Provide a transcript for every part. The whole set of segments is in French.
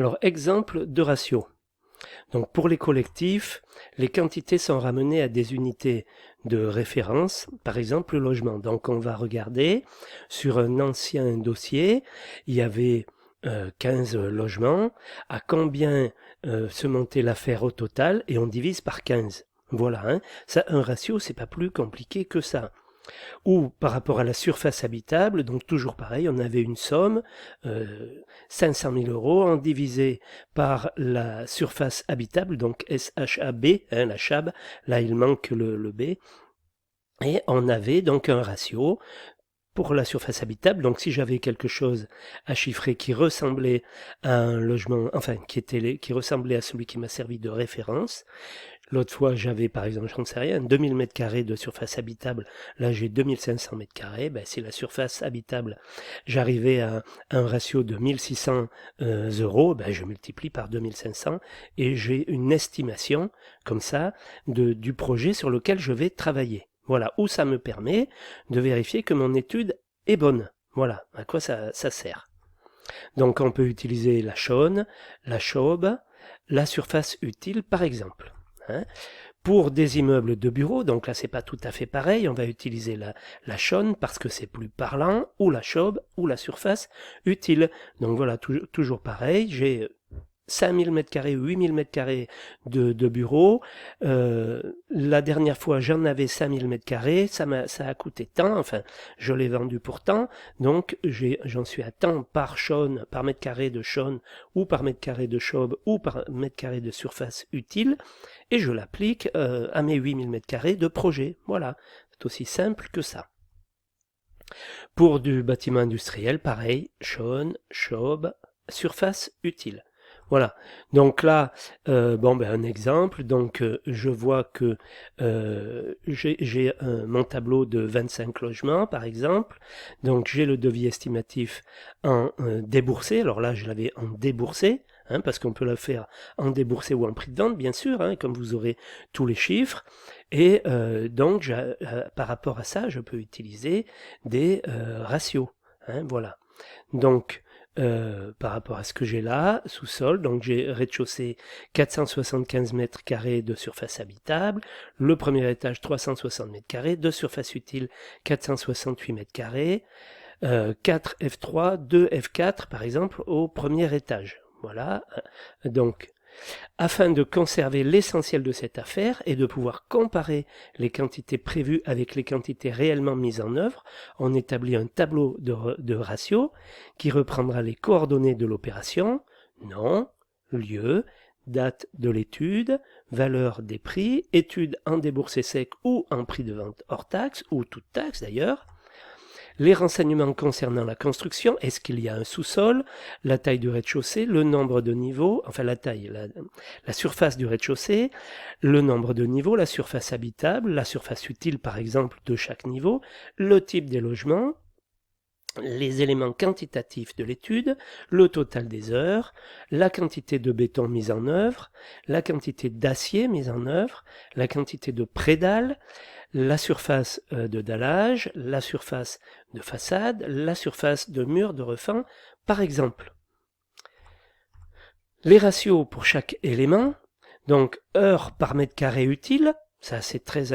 Alors, exemple de ratio. Donc pour les collectifs, les quantités sont ramenées à des unités de référence, par exemple le logement. Donc on va regarder sur un ancien dossier, il y avait 15 logements, à combien se montait l'affaire au total, et on divise par 15. Voilà, hein. Ça, un ratio, c'est pas plus compliqué que ça. Ou par rapport à la surface habitable, donc toujours pareil, on avait une somme, 500 000 euros, en divisé par la surface habitable, donc SHAB, hein, la CHAB, là il manque le B, et on avait donc un ratio pour la surface habitable. Donc si j'avais quelque chose à chiffrer qui ressemblait à un logement, enfin qui ressemblait à celui qui m'a servi de référence. L'autre fois, j'avais, par exemple, je ne sais rien, 2000 m² de surface habitable. Là, j'ai 2500 m². Ben, si la surface habitable, j'arrivais à un ratio de 1600 euros, ben, je multiplie par 2500 et j'ai une estimation, comme ça, du projet sur lequel je vais travailler. Voilà, où ça me permet de vérifier que mon étude est bonne. Voilà, à quoi ça sert. Donc, on peut utiliser la chaune, la chaube, la surface utile, par exemple. Hein. Pour des immeubles de bureaux, donc là c'est pas tout à fait pareil, on va utiliser la chaune parce que c'est plus parlant, ou la chaube, ou la surface utile. Donc voilà, toujours pareil, j'ai 5000 m², 8000 m² de bureau. La dernière fois, j'en avais 5000 m², ça a coûté tant, enfin, je l'ai vendu pour tant, donc j'en suis à tant par chaune, par mètre carré de chaune, ou par mètre carré de chaube, ou par mètre carré de surface utile, et je l'applique à mes 8000 m² de projet. Voilà, c'est aussi simple que ça. Pour du bâtiment industriel, pareil, chaune, chaube, surface utile. Voilà, donc là, un exemple, donc je vois que j'ai mon tableau de 25 logements, par exemple, donc j'ai le devis estimatif en déboursé, alors là je l'avais en déboursé, hein, parce qu'on peut le faire en déboursé ou en prix de vente, bien sûr, hein, comme vous aurez tous les chiffres, et donc par rapport à ça, je peux utiliser des ratios, hein, voilà. Donc, par rapport à ce que j'ai là, sous-sol, donc j'ai rez-de-chaussée 475 m² de surface habitable, le premier étage 360 m², de surface utile 468 m², 4 F3, 2 F4 par exemple au premier étage. Voilà, donc afin de conserver l'essentiel de cette affaire et de pouvoir comparer les quantités prévues avec les quantités réellement mises en œuvre, on établit un tableau de ratio qui reprendra les coordonnées de l'opération, nom, lieu, date de l'étude, valeur des prix, étude en déboursé sec ou en prix de vente hors taxe, ou toute taxe d'ailleurs, les renseignements concernant la construction, est-ce qu'il y a un sous-sol, la taille du rez-de-chaussée, le nombre de niveaux, enfin la surface du rez-de-chaussée, le nombre de niveaux, la surface habitable, la surface utile par exemple de chaque niveau, le type des logements, les éléments quantitatifs de l'étude, le total des heures, la quantité de béton mise en œuvre, la quantité d'acier mise en œuvre, la quantité de prédales, la surface de dallage, la surface de façade, la surface de mur de refend, par exemple. Les ratios pour chaque élément, donc heures par mètre carré utile, ça c'est très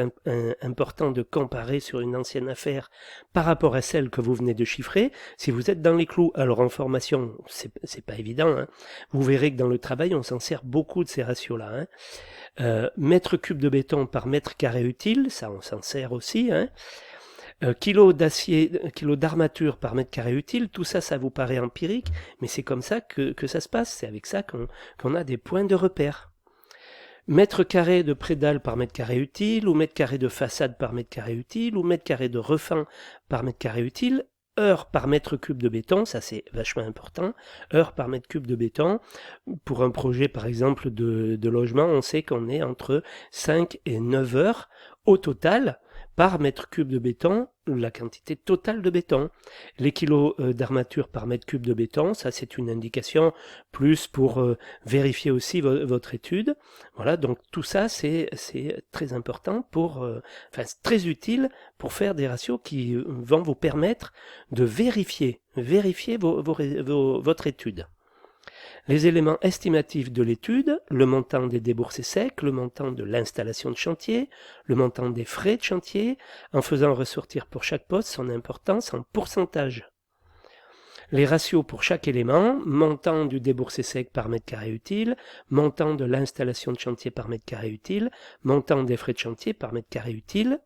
important de comparer sur une ancienne affaire par rapport à celle que vous venez de chiffrer. Si vous êtes dans les clous, alors en formation, c'est pas évident, hein. Vous verrez que dans le travail, on s'en sert beaucoup de ces ratios-là, hein. Mètre cube de béton par mètre carré utile, ça on s'en sert aussi, hein. Kilo d'acier, kilo d'armature par mètre carré utile, tout ça, ça vous paraît empirique, mais c'est comme ça que ça se passe, c'est avec ça qu'on a des points de repère. Mètre carré de prédale par mètre carré utile, ou mètre carré de façade par mètre carré utile, ou mètre carré de refend par mètre carré utile, heure par mètre cube de béton, ça c'est vachement important, heure par mètre cube de béton. Pour un projet par exemple de logement, on sait qu'on est entre 5 et 9 heures au total par mètre cube de béton, la quantité totale de béton. Les kilos d'armature par mètre cube de béton, ça c'est une indication plus pour vérifier aussi votre étude. Voilà, donc tout ça c'est très important enfin c'est très utile pour faire des ratios qui vont vous permettre de vérifier votre étude. Les éléments estimatifs de l'étude, le montant des déboursés secs, le montant de l'installation de chantier, le montant des frais de chantier, en faisant ressortir pour chaque poste son importance en pourcentage. Les ratios pour chaque élément, montant du déboursé sec par mètre carré utile, montant de l'installation de chantier par mètre carré utile, montant des frais de chantier par mètre carré utile.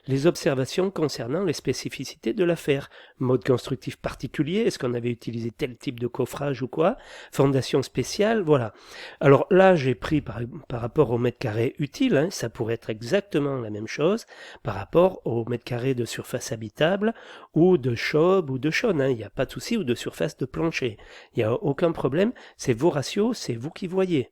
Les observations concernant les spécificités de l'affaire, mode constructif particulier, est-ce qu'on avait utilisé tel type de coffrage ou quoi, fondation spéciale, voilà. Alors là, j'ai pris par rapport au mètre carré utile, hein, ça pourrait être exactement la même chose par rapport au mètre carré de surface habitable ou de chobe ou de chaude, hein, il n'y a pas de souci, ou de surface de plancher. Il n'y a aucun problème, c'est vos ratios, c'est vous qui voyez.